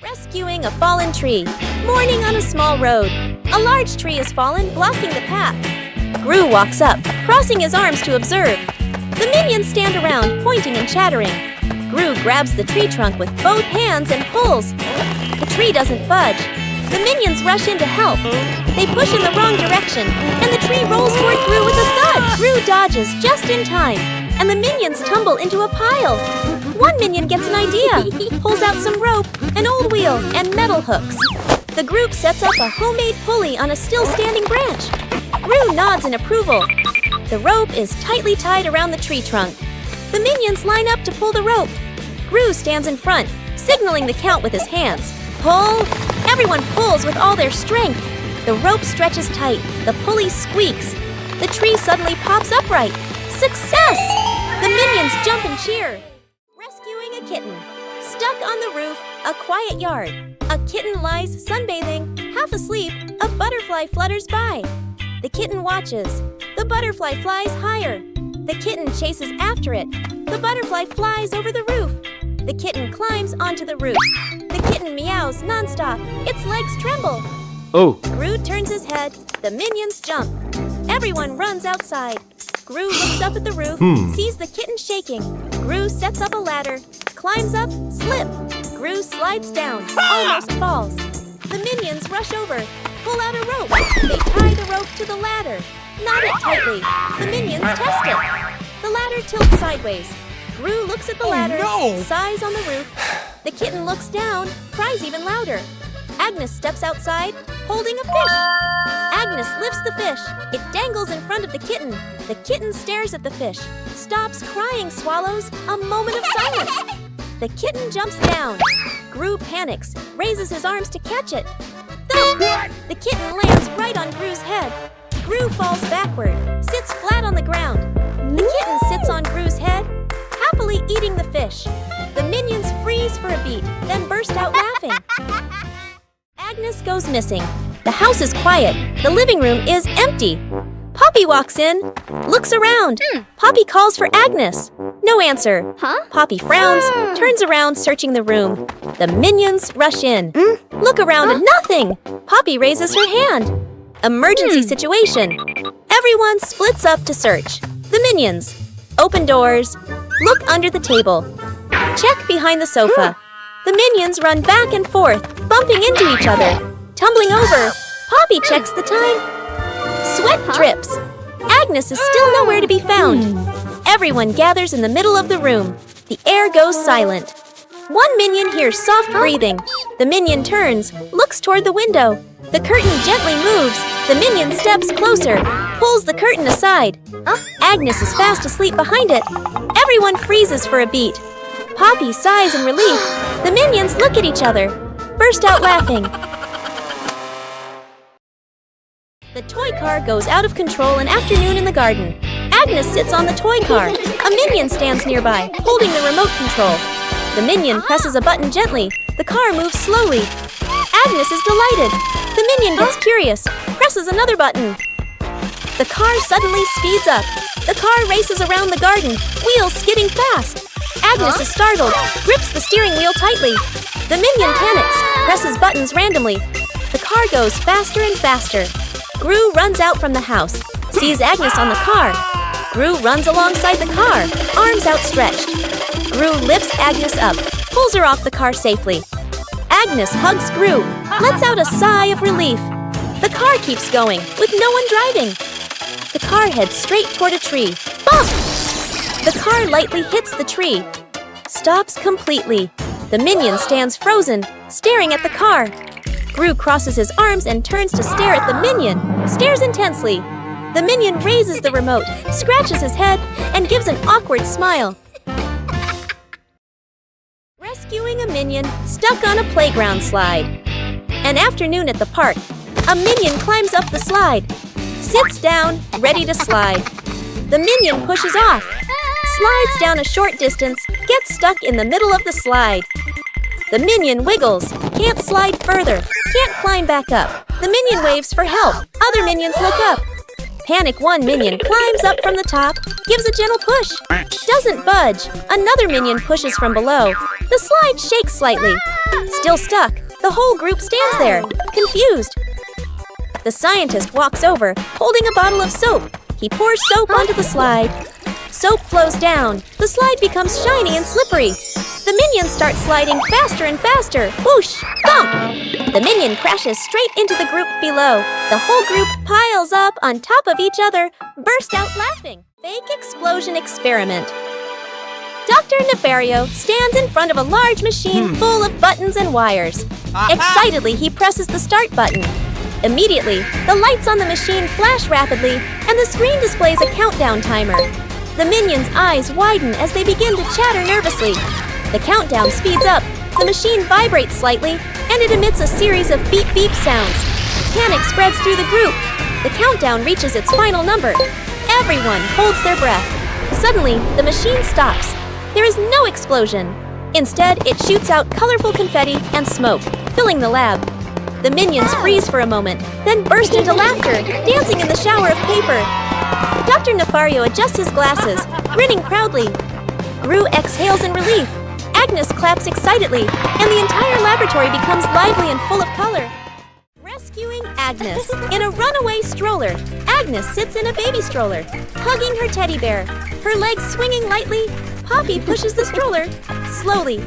Rescuing a fallen tree. Morning on a small road. A large tree has fallen, blocking the path. Gru walks up, crossing his arms to observe. The minions stand around, pointing and chattering. Gru grabs the tree trunk with both hands and pulls. The tree doesn't budge. The minions rush in to help. They push in the wrong direction, and the tree rolls toward Gru with a thud. Gru dodges just in time, and the minions tumble into a pile. One minion gets an idea, pulls out some rope, an old wheel, and metal hooks. The group sets up a homemade pulley on a still-standing branch. Gru nods in approval. The rope is tightly tied around the tree trunk. The minions line up to pull the rope. Gru stands in front, signaling the count with his hands. Pull! Everyone pulls with all their strength. The rope stretches tight. The pulley squeaks. The tree suddenly pops upright. Success! The minions jump and cheer. Rescuing a kitten. Stuck on the roof, a quiet yard. A kitten lies sunbathing, half asleep. A butterfly flutters by. The kitten watches. The butterfly flies higher. The kitten chases after it. The butterfly flies over the roof. The kitten climbs onto the roof. The kitten meows nonstop. Its legs tremble. Oh. Gru turns his head. The minions jump. Everyone runs outside. Gru looks up at the roof, sees the kitten shaking. Gru sets up a ladder, climbs up, slip. Gru slides down, almost falls. The minions rush over, pull out a rope. They tie the rope to the ladder, knot it tightly. The minions test it. The ladder tilts sideways. Gru looks at the ladder, sighs on the roof. The kitten looks down, cries even louder. Agnes steps outside, holding a fish. Agnes lifts the fish. It dangles in front of the kitten. The kitten stares at the fish, stops crying, swallows. A moment of silence. The kitten jumps down. Gru panics, raises his arms to catch it. Thump! The kitten lands right on Gru's head. Gru falls backward, sits flat on the ground. The kitten sits on Gru's head, happily eating the fish. The minions freeze for a beat, then burst out laughing. Agnes goes missing. The house is quiet. The living room is empty. Poppy walks in, looks around. Poppy calls for Agnes. No answer. Poppy frowns, turns around, searching the room. The minions rush in. Look around, nothing. Poppy raises her hand. Emergency situation. Everyone splits up to search. The minions. Open doors. Look under the table. Check behind the sofa. The minions run back and forth, bumping into each other. Tumbling over, Poppy checks the time. Sweat drips. Agnes is still nowhere to be found. Everyone gathers in the middle of the room. The air goes silent. One minion hears soft breathing. The minion turns, looks toward the window. The curtain gently moves. The minion steps closer, pulls the curtain aside. Agnes is fast asleep behind it. Everyone freezes for a beat. Poppy sighs in relief. The minions look at each other, burst out laughing. The toy car goes out of control an afternoon in the garden. Agnes sits on the toy car. A minion stands nearby, holding the remote control. The minion presses a button gently. The car moves slowly. Agnes is delighted. The minion gets curious, presses another button. The car suddenly speeds up. The car races around the garden, wheels skidding fast. Agnes is startled, grips the steering wheel tightly. The minion panics, presses buttons randomly. The car goes faster and faster. Gru runs out from the house, sees Agnes on the car. Gru runs alongside the car, arms outstretched. Gru lifts Agnes up, pulls her off the car safely. Agnes hugs Gru, lets out a sigh of relief. The car keeps going, with no one driving. The car heads straight toward a tree. Bump! The car lightly hits the tree. Stops completely. The minion stands frozen, staring at the car. Gru crosses his arms and turns to stare at the minion, stares intensely. The minion raises the remote, scratches his head, and gives an awkward smile. Rescuing a minion stuck on a playground slide. An afternoon at the park. A minion climbs up the slide, sits down, ready to slide. The minion pushes off, slides down a short distance, gets stuck in the middle of the slide. The minion wiggles, can't slide further, can't climb back up. The minion waves for help. Other minions look up. Panic one minion climbs up from the top, gives a gentle push. Doesn't budge. Another minion pushes from below. The slide shakes slightly. Still stuck, the whole group stands there, confused. The scientist walks over, holding a bottle of soap. He pours soap onto the slide. Soap flows down. The slide becomes shiny and slippery. The minions start sliding faster and faster. Whoosh! Thump! The minion crashes straight into the group below. The whole group piles up on top of each other, burst out laughing. Fake explosion experiment. Dr. Nefario stands in front of a large machine full of buttons and wires. Excitedly, he presses the start button. Immediately, the lights on the machine flash rapidly, and the screen displays a countdown timer. The minions' eyes widen as they begin to chatter nervously. The countdown speeds up, the machine vibrates slightly, and it emits a series of beep-beep sounds. Panic spreads through the group. The countdown reaches its final number. Everyone holds their breath. Suddenly, the machine stops. There is no explosion. Instead, it shoots out colorful confetti and smoke, filling the lab. The minions freeze for a moment, then burst into laughter, dancing in the shower of paper. Dr. Nefario adjusts his glasses, grinning proudly. Gru exhales in relief. Agnes claps excitedly, and the entire laboratory becomes lively and full of color. Rescuing Agnes. In a runaway stroller, Agnes sits in a baby stroller, hugging her teddy bear. Her legs swinging lightly, Poppy pushes the stroller slowly,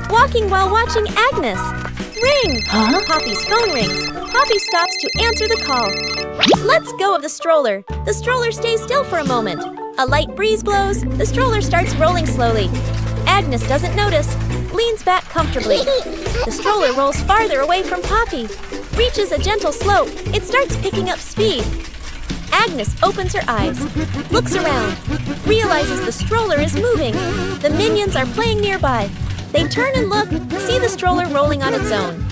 walking while watching Agnes. Ring! Poppy's phone rings. Poppy stops to answer the call. Let's go of the stroller. The stroller stays still for a moment. A light breeze blows. The stroller starts rolling slowly. Agnes doesn't notice, leans back comfortably. The stroller rolls farther away from Poppy, reaches a gentle slope. It starts picking up speed. Agnes opens her eyes, looks around, realizes the stroller is moving. The minions are playing nearby. They turn and look, see the stroller rolling on its own.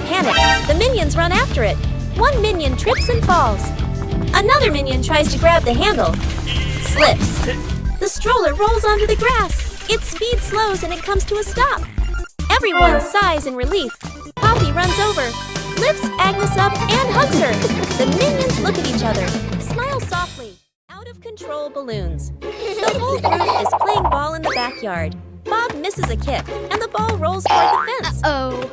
Panic, the minions run after it. One minion trips and falls. Another minion tries to grab the handle, slips. The stroller rolls onto the grass. Its speed slows and it comes to a stop. Everyone sighs in relief. Poppy runs over, lifts Agnes up and hugs her. The minions look at each other, smile softly. Out of control balloons. The whole group is playing ball in the backyard. Bob misses a kick, and the ball rolls toward the fence.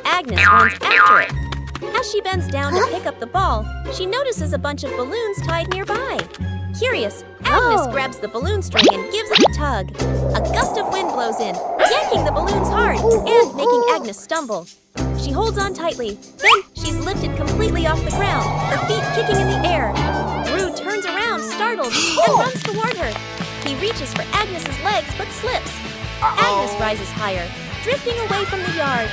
Agnes runs after it. As she bends down to pick up the ball, she notices a bunch of balloons tied nearby. Curious, Agnes grabs the balloon string and gives it a tug. A gust of wind blows in, yanking the balloons hard and making Agnes stumble. She holds on tightly. Then she's lifted completely off the ground, her feet kicking in the air. Gru turns around, startled, and runs toward her. He reaches for Agnes's legs but slips. Agnes rises higher, drifting away from the yard.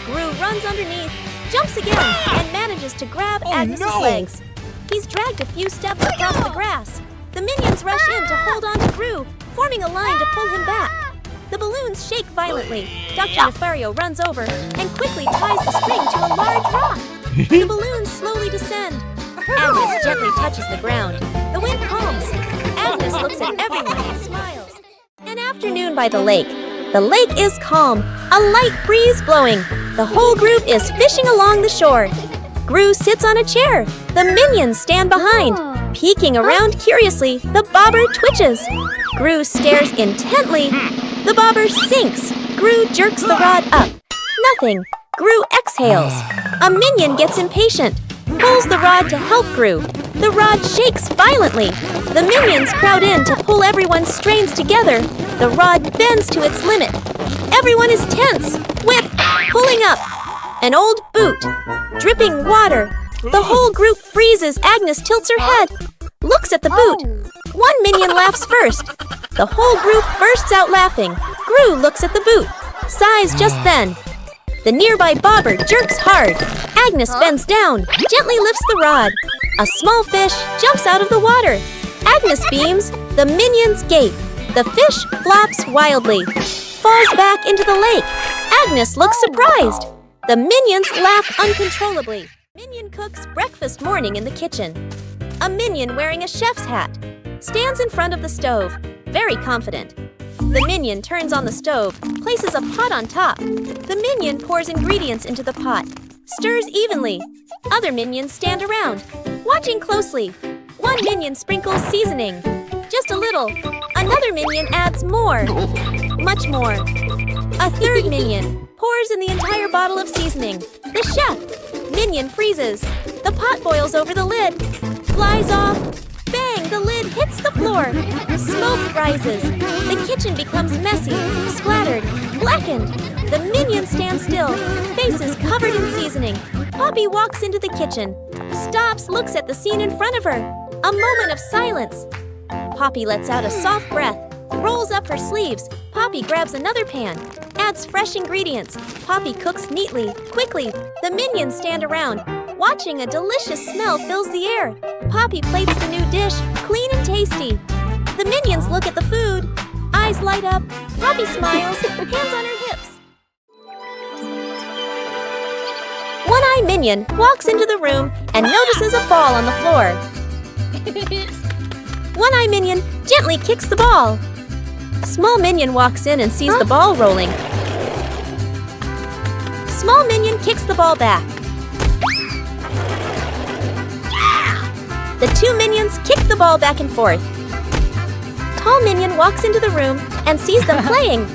Gru runs underneath, jumps again, and manages to grab Agnes's legs. He's dragged a few steps across the grass. The minions rush in to hold on to Gru, forming a line to pull him back. The balloons shake violently. Dr. Nefario runs over and quickly ties the string to a large rock. The balloons slowly descend. Agnes gently touches the ground. The wind calms. Agnes looks at everyone and smiles. An afternoon by the lake. The lake is calm, a light breeze blowing. The whole group is fishing along the shore. Gru sits on a chair. The minions stand behind. Peeking around curiously, the bobber twitches. Gru stares intently. The bobber sinks. Gru jerks the rod up. Nothing. Gru exhales. A minion gets impatient, pulls the rod to help Gru. The rod shakes violently. The minions crowd in to pull everyone's strains together. The rod bends to its limit. Everyone is tense. Whip, pulling up. An old boot, dripping water. The whole group freezes. Agnes tilts her head, looks at the boot. One minion laughs first. The whole group bursts out laughing. Gru looks at the boot, sighs just then. The nearby bobber jerks hard. Agnes bends down, gently lifts the rod. A small fish jumps out of the water. Agnes beams. The minions gape. The fish flops wildly, falls back into the lake. Agnes looks surprised. The minions laugh uncontrollably. Minion cooks breakfast morning in the kitchen. A minion wearing a chef's hat stands in front of the stove, very confident. The minion turns on the stove, places a pot on top. The minion pours ingredients into the pot, stirs evenly. Other minions stand around, watching closely. One minion sprinkles seasoning, just a little. Another minion adds more, much more. A third minion pours in the entire bottle of seasoning. The chef! Minion freezes. The pot boils over the lid. Flies off. Bang! The lid hits the floor. Smoke rises. The kitchen becomes messy, splattered, blackened. The minions stand still, faces covered in seasoning. Poppy walks into the kitchen. Stops, looks at the scene in front of her. A moment of silence. Poppy lets out a soft breath. Rolls up her sleeves. Poppy grabs another pan. Adds fresh ingredients. Poppy cooks neatly, quickly. The minions stand around. Watching, a delicious smell fills the air. Poppy plates the new dish, clean and tasty. The minions look at the food. Eyes light up. Poppy smiles, hands on her hips. One-Eye Minion walks into the room and notices a ball on the floor. One-Eye Minion gently kicks the ball. Small Minion walks in and sees the ball rolling. Small Minion kicks the ball back. The two minions kick the ball back and forth. Tall Minion walks into the room and sees them playing.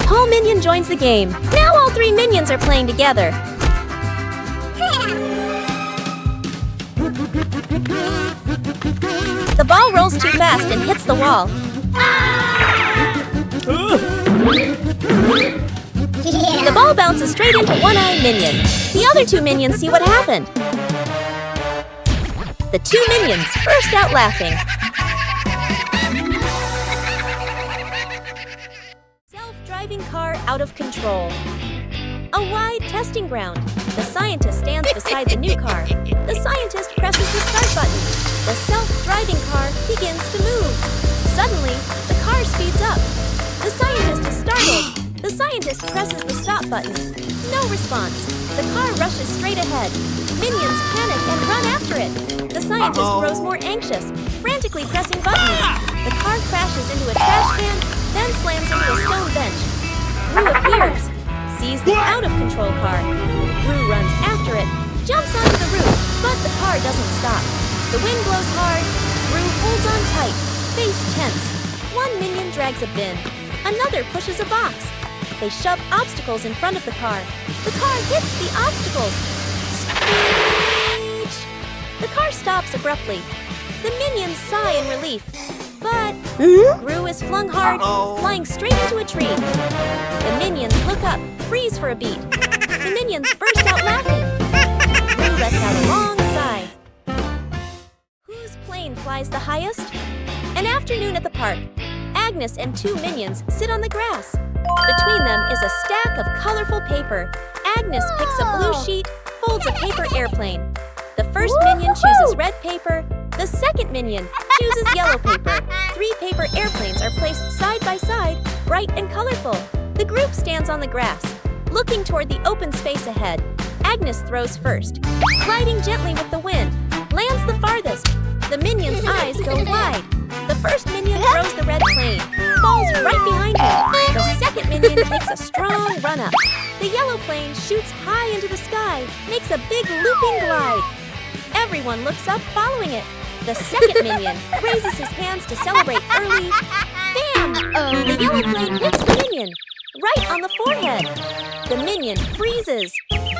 Tall Minion joins the game. Now all three minions are playing together. The ball rolls too fast and hits the wall. The ball bounces straight into One-Eye Minion. The other two minions see what happened. The two minions burst out laughing. Self-driving car out of control. A wide testing ground. The scientist stands beside the new car. The scientist presses the start button. The self-driving car begins to move. Suddenly, the car speeds up. The scientist is startled. The scientist presses the stop button. No response. The car rushes straight ahead. Minions panic and run after it. The scientist grows more anxious, frantically pressing buttons. The car crashes into a trash can, then slams into a stone bench. Gru appears, sees the out-of-control car. Gru runs after it, jumps onto the roof, but the car doesn't stop. The wind blows hard. Gru holds on tight, face tense. One minion drags a bin. Another pushes a box. They shove obstacles in front of the car. The car hits the obstacles. Screech! The car stops abruptly. The minions sigh in relief. But Gru is flung hard, flying straight into a tree. The minions look up, freeze for a beat. The minions burst out laughing. Gru lets out a long sigh. Whose plane flies the highest? An afternoon at the park. Agnes and two minions sit on the grass. Between them is a stack of colorful paper. Agnes picks a blue sheet, folds a paper airplane. The first minion chooses red paper. The second minion chooses yellow paper. 3 paper airplanes are placed side by side, bright and colorful. The group stands on the grass, looking toward the open space ahead. Agnes throws first, gliding gently with the wind, lands the farthest. The minion's eyes go wide. The first minion throws the red plane, falls right behind him. The second minion takes a strong run-up. The yellow plane shoots high into the sky, makes a big looping glide. Everyone looks up following it. The second minion raises his hands to celebrate early. Bam! The yellow plane hits the minion, right on the forehead. The minion freezes,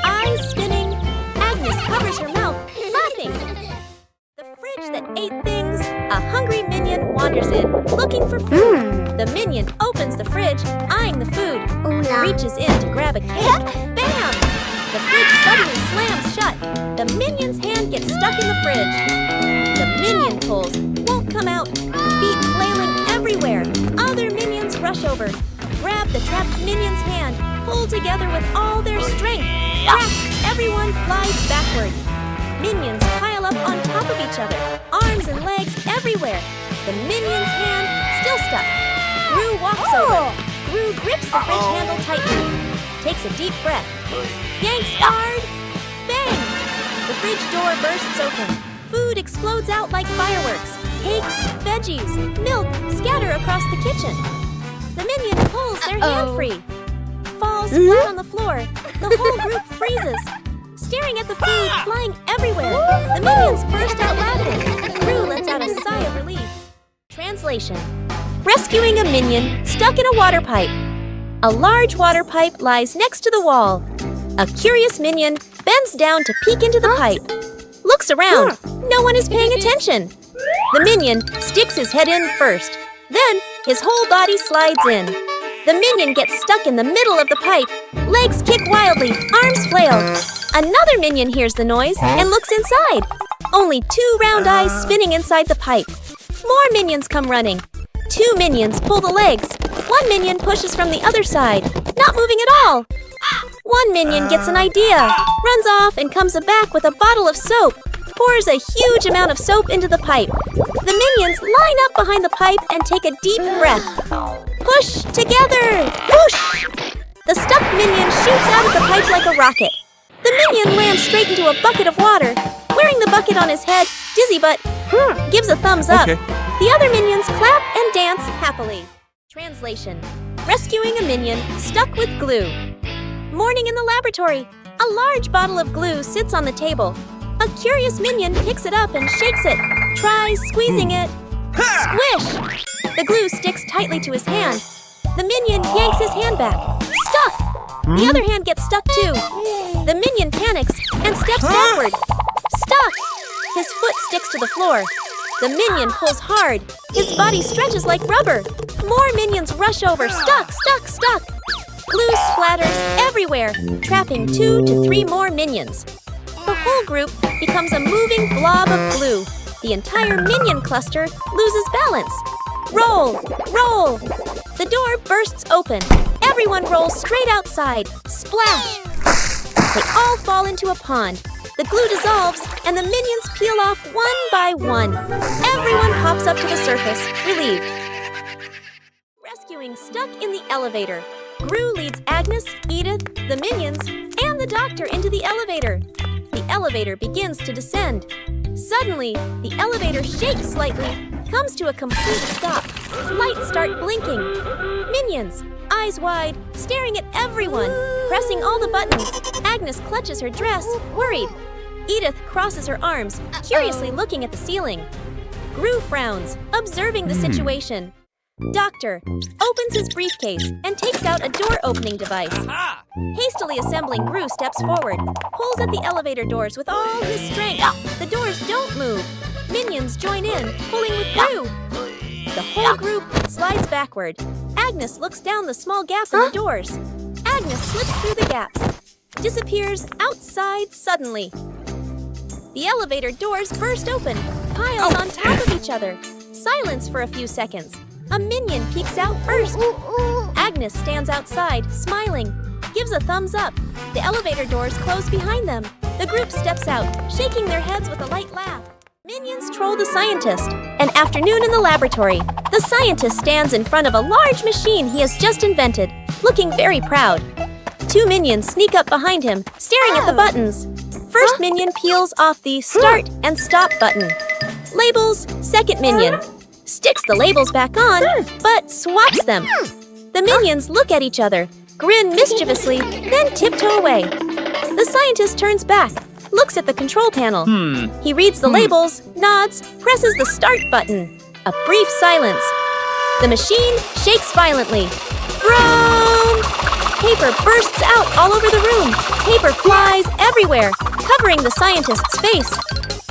eyes spinning. Agnes covers her mouth, laughing. The fridge that ate things, a hungry minion wanders in, looking for food. The minion opens the fridge, eyeing the food, reaches in to grab a cake. Bam! The fridge suddenly slams shut. The minion's hand gets stuck in the fridge. The minion pulls, won't come out, feet flailing everywhere. Other minions rush over, grab the trapped minion's hand, pull together with all their strength. Crack! Everyone flies backward. Minions pile up on top of each other, arms and legs everywhere. The minion's hand still stuck. Gru walks over. Gru grips the fridge handle tightly, takes a deep breath, yanks hard. Bang! The fridge door bursts open. Food explodes out like fireworks. Cakes, veggies, milk scatter across the kitchen. The minion pulls their hand free, falls flat on the floor. The whole group freezes, staring at the food flying everywhere. The minions burst out laughing. Gru lets out a sigh of relief. Translation. Rescuing a minion stuck in a water pipe. A large water pipe lies next to the wall. A curious minion bends down to peek into the pipe. Looks around. No one is paying attention. The minion sticks his head in first. Then his whole body slides in. The minion gets stuck in the middle of the pipe. Legs kick wildly, arms flail. Another minion hears the noise and looks inside. Only 2 round eyes spinning inside the pipe. More minions come running. 2 minions pull the legs. 1 minion pushes from the other side, not moving at all. 1 minion gets an idea, runs off and comes back with a bottle of soap, pours a huge amount of soap into the pipe. The minions line up behind the pipe and take a deep breath. Push together! Whoosh! The stuck minion shoots out of the pipe like a rocket. The minion lands straight into a bucket of water. Wearing the bucket on his head, Dizzy Butt gives a thumbs up. Okay. The other minions clap and dance happily. Translation: rescuing a minion stuck with glue. Morning in the laboratory. A large bottle of glue sits on the table. A curious minion picks it up and shakes it. Tries squeezing it. Squish! The glue sticks tightly to his hand. The minion yanks his hand back. Stuck! The other hand gets stuck too. The minion panics and steps backward. Stuck! His foot sticks to the floor. The minion pulls hard. His body stretches like rubber. More minions rush over. Stuck, stuck, stuck. Glue splatters everywhere, trapping 2 to 3 more minions. The whole group becomes a moving blob of glue. The entire minion cluster loses balance. Roll, roll. The door bursts open. Everyone rolls straight outside. Splash! They all fall into a pond. The glue dissolves, and the minions peel off one by one. Everyone hops up to the surface, relieved. Rescuing stuck in the elevator. Gru leads Agnes, Edith, the minions, and the doctor into the elevator. The elevator begins to descend. Suddenly, the elevator shakes slightly, comes to a complete stop. Lights start blinking. Minions, eyes wide, staring at everyone, pressing all the buttons. Agnes clutches her dress, worried. Edith crosses her arms, curiously looking at the ceiling. Gru frowns, observing the situation. Doctor opens his briefcase and takes out a door-opening device. Hastily assembling, Gru steps forward, pulls at the elevator doors with all his strength. The doors don't move. Minions join in, pulling with Gru. The whole group slides backward. Agnes looks down the small gap in the doors. Agnes slips through the gap, disappears outside suddenly. The elevator doors burst open, piles on top of each other. Silence for a few seconds. A minion peeks out first. Agnes stands outside, smiling, gives a thumbs up. The elevator doors close behind them. The group steps out, shaking their heads with a light laugh. Minions troll the scientist. An afternoon in the laboratory. The scientist stands in front of a large machine he has just invented, looking very proud. 2 minions sneak up behind him, staring at the buttons. First minion peels off the start and stop button. Labels, second minion. Sticks the labels back on, but swaps them. The minions look at each other, grin mischievously, then tiptoe away. The scientist turns back, looks at the control panel. He reads the labels, nods, presses the start button. A brief silence. The machine shakes violently. Vroom! Paper bursts out all over the room. Paper flies everywhere, covering the scientist's face.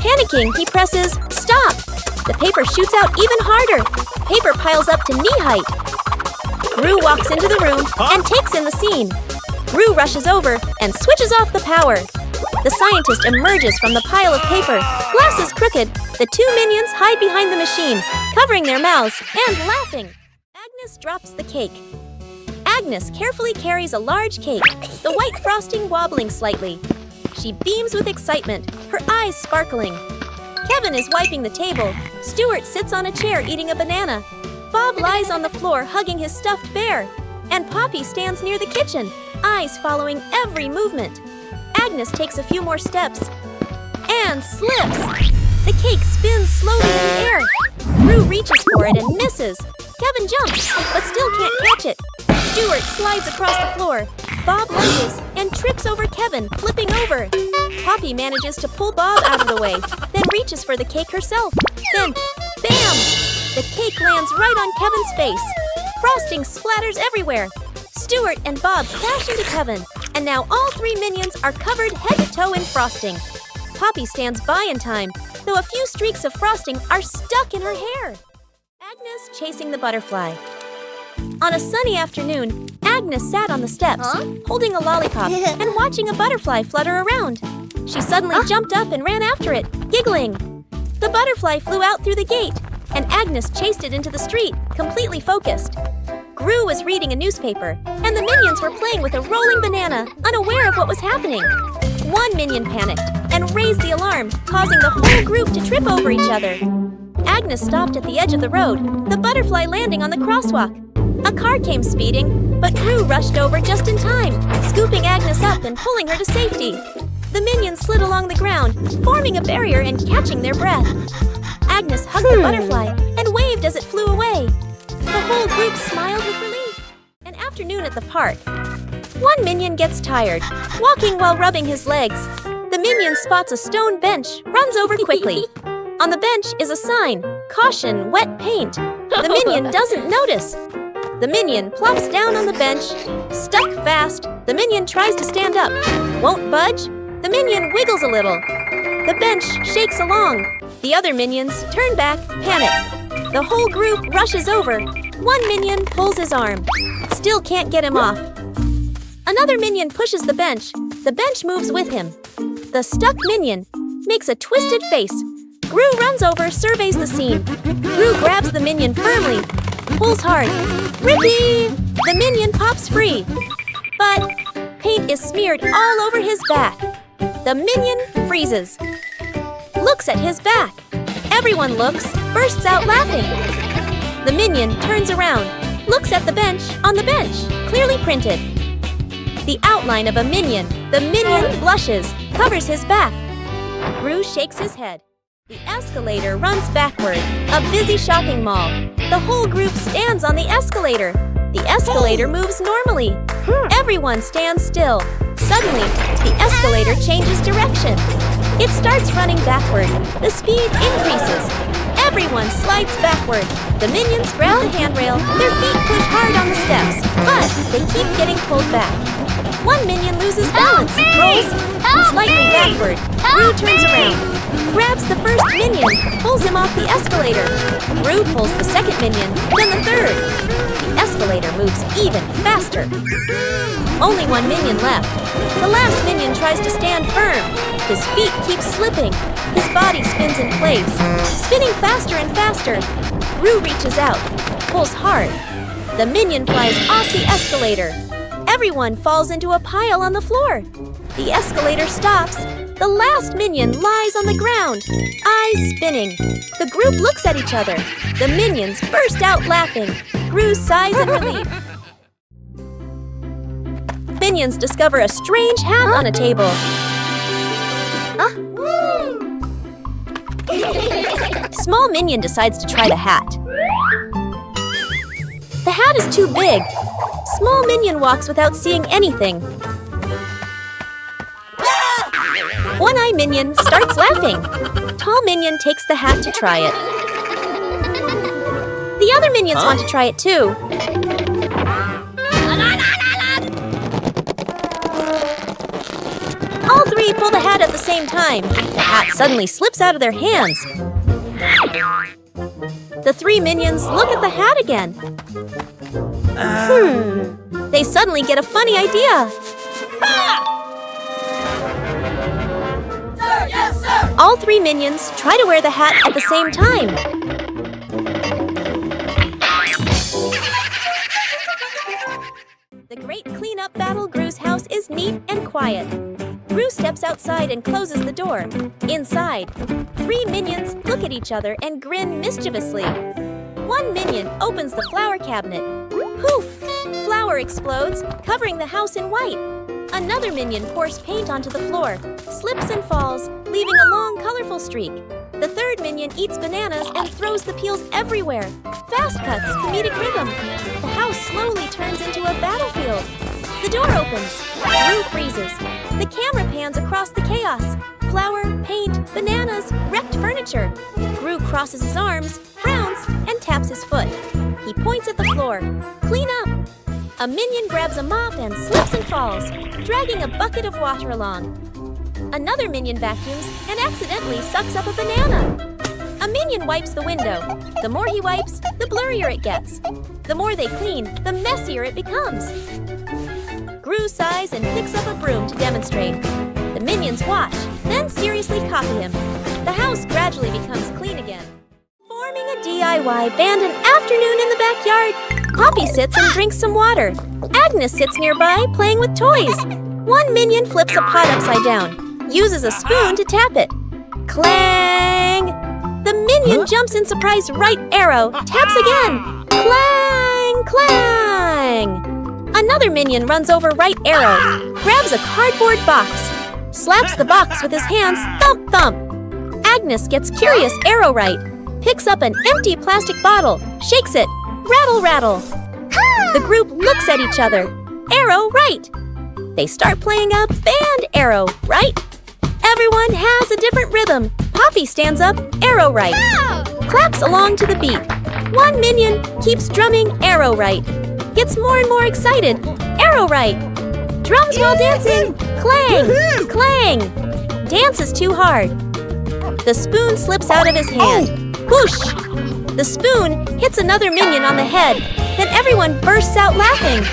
Panicking, he presses stop. The paper shoots out even harder. Paper piles up to knee height. Gru walks into the room and takes in the scene. Gru rushes over and switches off the power. The scientist emerges from the pile of paper. Glasses crooked, the 2 minions hide behind the machine, covering their mouths and laughing. Agnes drops the cake. Agnes carefully carries a large cake, the white frosting wobbling slightly. She beams with excitement, her eyes sparkling. Kevin is wiping the table. Stuart sits on a chair eating a banana. Bob lies on the floor hugging his stuffed bear. And Poppy stands near the kitchen, eyes following every movement. Agnes takes a few more steps and slips. The cake spins slowly in the air. Gru reaches for it and misses. Kevin jumps, but still can't catch it. Stuart slides across the floor. Bob lunges and trips over Kevin, flipping over. Poppy manages to pull Bob out of the way, then reaches for the cake herself. Then, bam! The cake lands right on Kevin's face. Frosting splatters everywhere. Stuart and Bob crash into Kevin, and now all 3 minions are covered head to toe in frosting. Poppy stands by in time, though a few streaks of frosting are stuck in her hair. Agnes chasing the butterfly. On a sunny afternoon, Agnes sat on the steps, holding a lollipop and watching a butterfly flutter around. She suddenly jumped up and ran after it, giggling. The butterfly flew out through the gate, and Agnes chased it into the street, completely focused. Gru was reading a newspaper, and the minions were playing with a rolling banana, unaware of what was happening. One minion panicked and raised the alarm, causing the whole group to trip over each other. Agnes stopped at the edge of the road, the butterfly landing on the crosswalk. A car came speeding, but Gru rushed over just in time, scooping Agnes up and pulling her to safety. The minions slid along the ground, forming a barrier and catching their breath. Agnes hugged the butterfly and waved as it flew away. The whole group smiled with relief. An afternoon at the park. One minion gets tired, walking while rubbing his legs. The minion spots a stone bench, runs over quickly. On the bench is a sign, "Caution, wet paint." The minion doesn't notice. The minion plops down on the bench, stuck fast. The minion tries to stand up, won't budge. The minion wiggles a little. The bench shakes along. The other minions turn back, panic. The whole group rushes over. One minion pulls his arm. Still can't get him off. Another minion pushes the bench. The bench moves with him. The stuck minion makes a twisted face. Gru runs over, surveys the scene. Gru grabs the minion firmly, pulls hard. Rippee! The minion pops free. But paint is smeared all over his back. The minion freezes. Looks at his back. Everyone looks, bursts out laughing. The minion turns around, looks at the bench, on the bench, clearly printed. The outline of a minion. The minion blushes, covers his back. Gru shakes his head. The escalator runs backward, a busy shopping mall. The whole group stands on the escalator. The escalator moves normally. Everyone stands still. Suddenly, the escalator changes direction. It starts running backward. The speed increases. Everyone slides backward. The minions grab the handrail. Their feet push hard on the steps, but they keep getting pulled back. One minion loses balance, rolls slightly backward. Gru turns around, grabs the first minion, pulls him off the escalator. Gru pulls the second minion, then the third. The escalator moves even faster. Only one minion left. The last minion tries to stand firm. His feet keep slipping. His body spins in place, spinning faster and faster. Gru reaches out, pulls hard. The minion flies off the escalator. Everyone falls into a pile on the floor. The escalator stops. The last minion lies on the ground, eyes spinning. The group looks at each other. The minions burst out laughing. Gru sighs in relief. Minions discover a strange hat on a table. Small minion decides to try the hat. The hat is too big. Small minion walks without seeing anything. One-eye minion starts laughing. Tall minion takes the hat to try it. The other minions want to try it too. All three pull the hat at the same time. The hat suddenly slips out of their hands. The 3 minions look at the hat again. They suddenly get a funny idea. Sir, yes, sir! All 3 minions try to wear the hat at the same time. The great cleanup battle Gru's house is neat and quiet. Gru steps outside and closes the door. Inside, 3 minions look at each other and grin mischievously. One minion opens the flower cabinet. Poof! Flour explodes, covering the house in white. Another minion pours paint onto the floor, slips and falls, leaving a long, colorful streak. The third minion eats bananas and throws the peels everywhere. Fast cuts, comedic rhythm. The house slowly turns into a battlefield. The door opens. Gru freezes. The camera pans across the chaos. flour, paint, bananas, wrecked furniture. Gru crosses his arms, frowns, and taps his foot. He points at the floor. Clean up! A minion grabs a mop and slips and falls, dragging a bucket of water along. Another minion vacuums and accidentally sucks up a banana. A minion wipes the window. The more he wipes, the blurrier it gets. The more they clean, the messier it becomes. Gru sighs and picks up a broom to demonstrate. The minions watch, then seriously copy him. The house gradually becomes clean again. Forming a DIY band an afternoon in the backyard. Poppy sits and drinks some water. Agnes sits nearby playing with toys. One minion flips a pot upside down, uses a spoon to tap it. Clang! The minion jumps in surprise right arrow, taps again. Clang! Clang! Another minion runs over right arrow, grabs a cardboard box, slaps the box with his hands, thump thump. Agnes gets curious arrow right, picks up an empty plastic bottle, shakes it, rattle rattle. The group looks at each other, arrow right. They start playing a band arrow right. Everyone has a different rhythm. Poppy stands up, arrow right. Claps along to the beat. One minion keeps drumming arrow right. Gets more and more excited, arrow right. Drums while dancing, clang, clang. Dances too hard. The spoon slips out of his hand. Whoosh! The spoon hits another minion on the head. Then everyone bursts out laughing.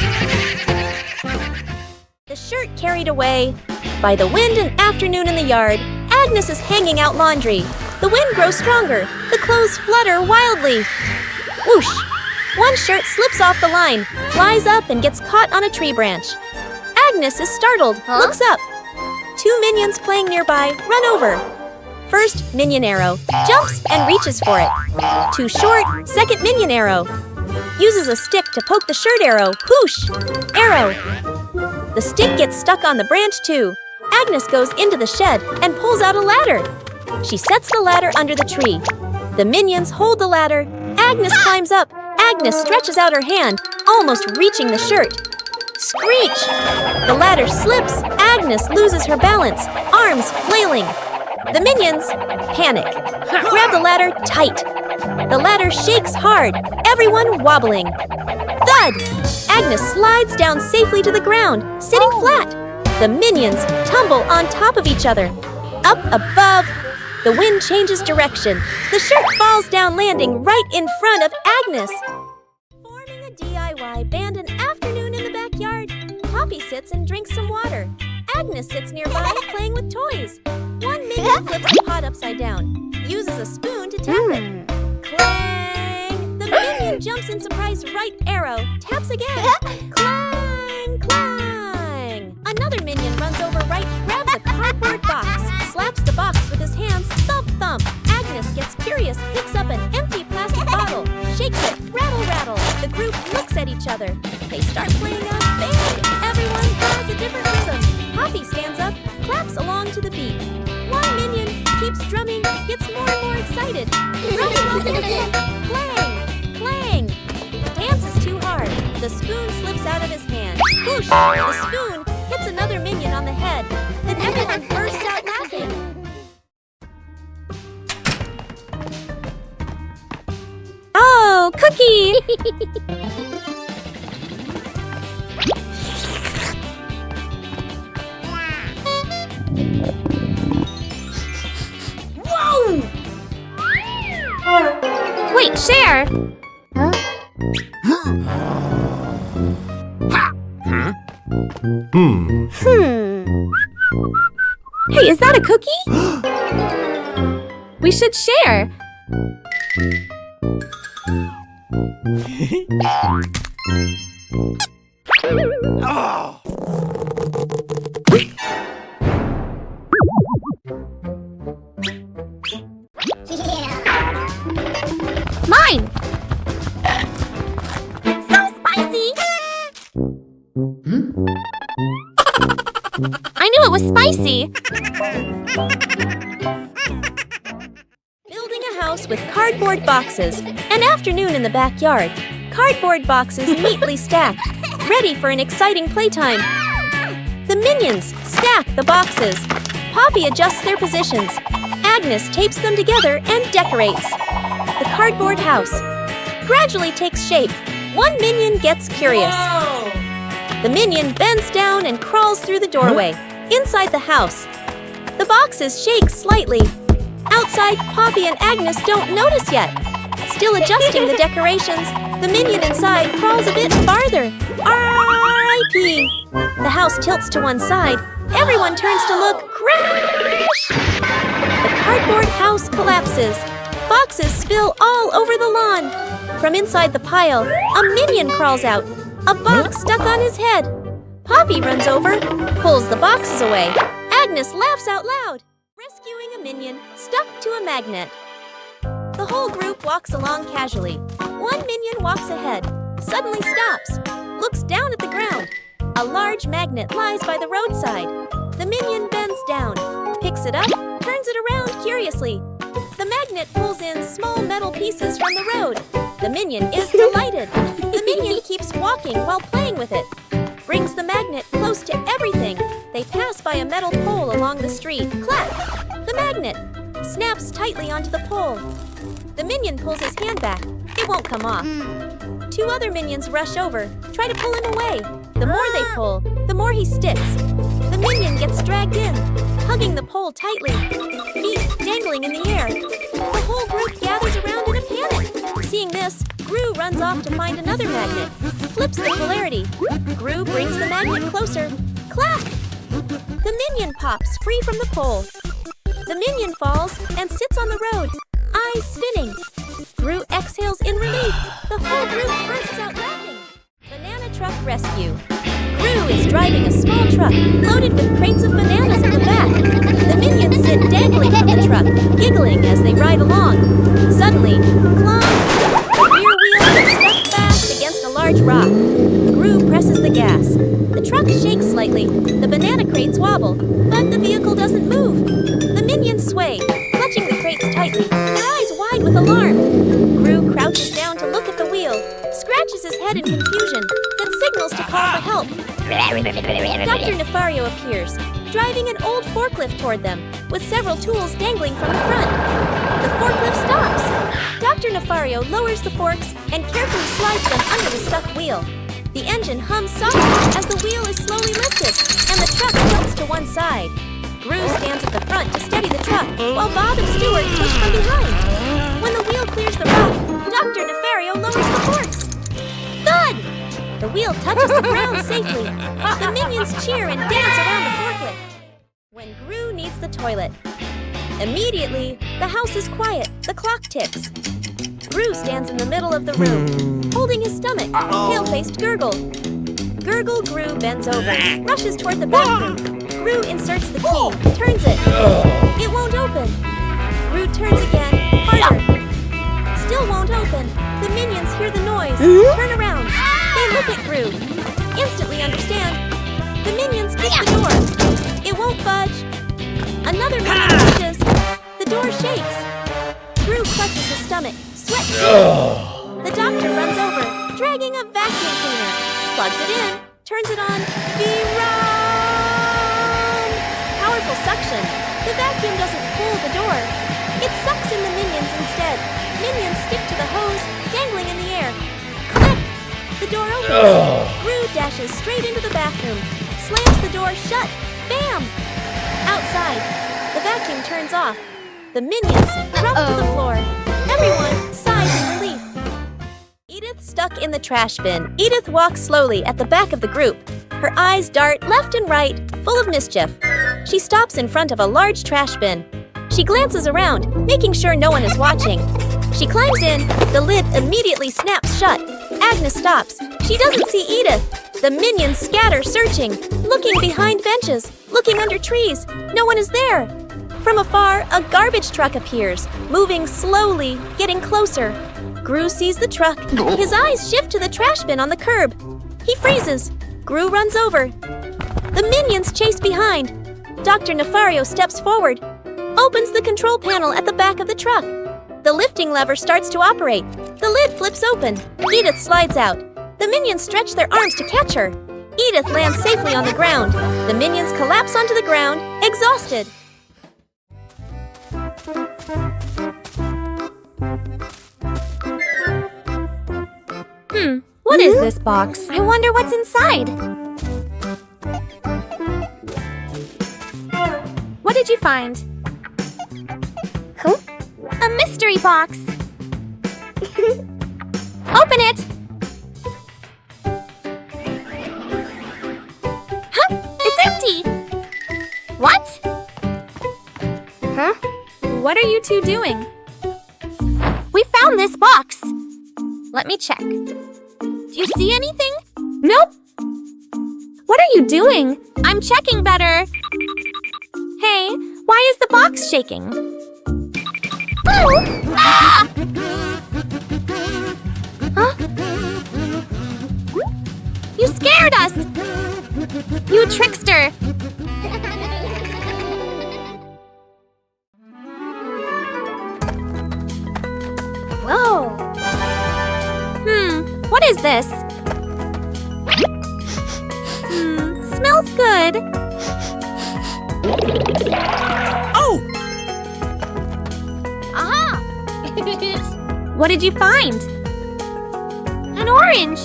The shirt carried away. By the wind and afternoon in the yard, Agnes is hanging out laundry. The wind grows stronger. The clothes flutter wildly. Whoosh! One shirt slips off the line, flies up and gets caught on a tree branch. Agnes is startled, looks up. Two minions playing nearby run over. First minion arrow jumps and reaches for it. Too short, second minion arrow. Uses a stick to poke the shirt arrow. Whoosh! Arrow. The stick gets stuck on the branch too. Agnes goes into the shed and pulls out a ladder. She sets the ladder under the tree. The minions hold the ladder. Agnes climbs up. Agnes stretches out her hand, almost reaching the shirt. Screech! The ladder slips. Agnes loses her balance, arms flailing. The minions panic. Grab the ladder tight. The ladder shakes hard, everyone wobbling. Thud! Agnes slides down safely to the ground, sitting flat. The minions tumble on top of each other. Up above, the wind changes direction. The shirt falls down, landing right in front of Agnes. Forming a DIY band an afternoon in the backyard. Poppy sits and drinks some water. Agnes sits nearby playing with toys. One minion flips a pot upside down, uses a spoon to tap it. Clang! The minion jumps in surprise right arrow, taps again. Clang! Clang! Another minion runs over right, grabs a cardboard box, slaps the box with his hands, thump thump. Agnes gets curious, picks up an empty plastic bottle, shakes it, rattle rattle. The group looks at each other. They start playing a band. Everyone has a different rhythm. Poppy stands up, claps along to the beat. One minion keeps drumming, gets more and more excited. Drumming while dancing, clang, clang. Dances too hard. The spoon slips out of his hand. Whoosh! The spoon hits another minion on the head. Then everyone bursts out laughing. Oh, Cookie! Whoa! Wait, Cher! Huh? Hey, is that a cookie? We should share. Oh. Mine! So spicy! I knew it was spicy! Building a house with cardboard boxes. An afternoon in the backyard. Cardboard boxes neatly stacked, ready for an exciting playtime. The minions stack the boxes. Poppy adjusts their positions. Agnes tapes them together and decorates. The cardboard house gradually takes shape. One minion gets curious. The minion bends down and crawls through the doorway. Inside the house, the boxes shake slightly. Outside, Poppy and Agnes don't notice yet. Still adjusting the decorations, the minion inside crawls a bit farther. R.I.P. The house tilts to one side. Everyone turns to look. Crash! The cardboard house collapses. Boxes spill all over the lawn. From inside the pile, a minion crawls out. A box stuck on his head. Poppy runs over, pulls the boxes away. Agnes laughs out loud, rescuing a minion stuck to a magnet. The whole group walks along casually. One minion walks ahead, suddenly stops, looks down at the ground. A large magnet lies by the roadside. The minion bends down, picks it up, turns it around curiously. The magnet pulls in small metal pieces from the road. The minion is delighted. The minion keeps walking while playing with it. Brings the magnet close to everything. They pass by a metal pole along the street. Clap! The magnet snaps tightly onto the pole. The minion pulls his hand back. It won't come off. Two other minions rush over, try to pull him away. The more they pull, the more he sticks. The minion gets dragged in, hugging the pole tightly, feet dangling in the air. The whole group gathers around in a panic. Seeing this, Gru runs off to find another magnet, flips the polarity. Gru brings the magnet closer. Clap! The minion pops free from the pole. The minion falls and sits on the road, eyes spinning. Gru exhales in relief. The whole group bursts out laughing. Banana Truck Rescue. Gru is driving a small truck loaded with crates of bananas in the back. The minions sit dangling from the truck, giggling as they ride along. Suddenly, clunk! The rear wheel is stuck fast against a large rock. Gru presses the gas. The truck shakes slightly. The banana crates wobble, but the vehicle doesn't move. The minions sway, clutching the crates tightly, their eyes wide with alarm. Gru crouches down to look at the wheel, scratches his head in confusion, then signals to call for help. Dr. Nefario appears, driving an old forklift toward them, with several tools dangling from the front. The forklift stops. Dr. Nefario lowers the forks and carefully slides them under the stuck wheel. The engine hums softly as the wheel is slowly lifted, and the truck tilts to one side. Gru stands at the front to steady the truck, while Bob and Stuart push from behind. When the wheel clears the rock, Dr. Nefario lowers the forks. Thud! The wheel touches the ground safely. The minions cheer and dance around the forklift. When Gru needs the toilet. Immediately, the house is quiet. The clock ticks. Gru stands in the middle of the room, holding his stomach, pale-faced Gurgle. Gurgle Gru bends over, rushes toward the bathroom. Gru inserts the key, turns it. It won't open. Gru turns again, harder. Still won't open. The minions hear the noise, turn around. They look at Gru, instantly understand. The minions kick the door. It won't budge. Another minion pushes. The door shakes. Gru clutches his stomach, sweat dripping. The doctor runs over, dragging a vacuum cleaner, plugs it in, turns it on. Powerful suction. The vacuum doesn't pull the door. It sucks in the minions instead. Minions stick to the hose, dangling in the air. Click! The door opens. Gru dashes straight into the bathroom, slams the door shut. Bam! Outside, the vacuum turns off. The minions drop to the floor. Everyone sighs in relief. Edith stuck in the trash bin. Edith walks slowly at the back of the group. Her eyes dart left and right, full of mischief. She stops in front of a large trash bin. She glances around, making sure no one is watching. She climbs in. The lid immediately snaps shut. Agnes stops. She doesn't see Edith. The minions scatter, searching, looking behind benches, looking under trees. No one is there. From afar, a garbage truck appears, moving slowly, getting closer. Gru sees the truck. His eyes shift to the trash bin on the curb. He freezes. Gru runs over. The minions chase behind. Dr. Nefario steps forward, opens the control panel at the back of the truck. The lifting lever starts to operate. The lid flips open. Edith slides out. The minions stretch their arms to catch her. Edith lands safely on the ground. The minions collapse onto the ground, exhausted. What is this box? I wonder what's inside. What did you find? Huh? A mystery box. Open it. Huh? It's empty. What? Huh? What are you two doing? We found this box. Let me check. Do you see anything? Nope. What are you doing? I'm checking better. Hey, why is the box shaking? Oh! Ah! Huh? You scared us! You trickster! Whoa! What is this? Smells good. Oh! Aha! What did you find? An orange!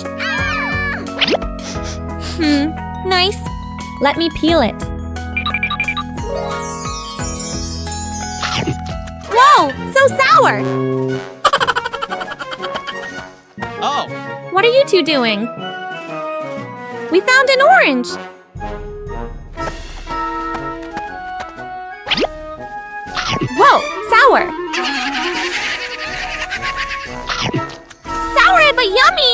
Nice. Let me peel it. Whoa, so sour. Oh! What are you two doing? We found an orange. Whoa, sour. Sour but yummy!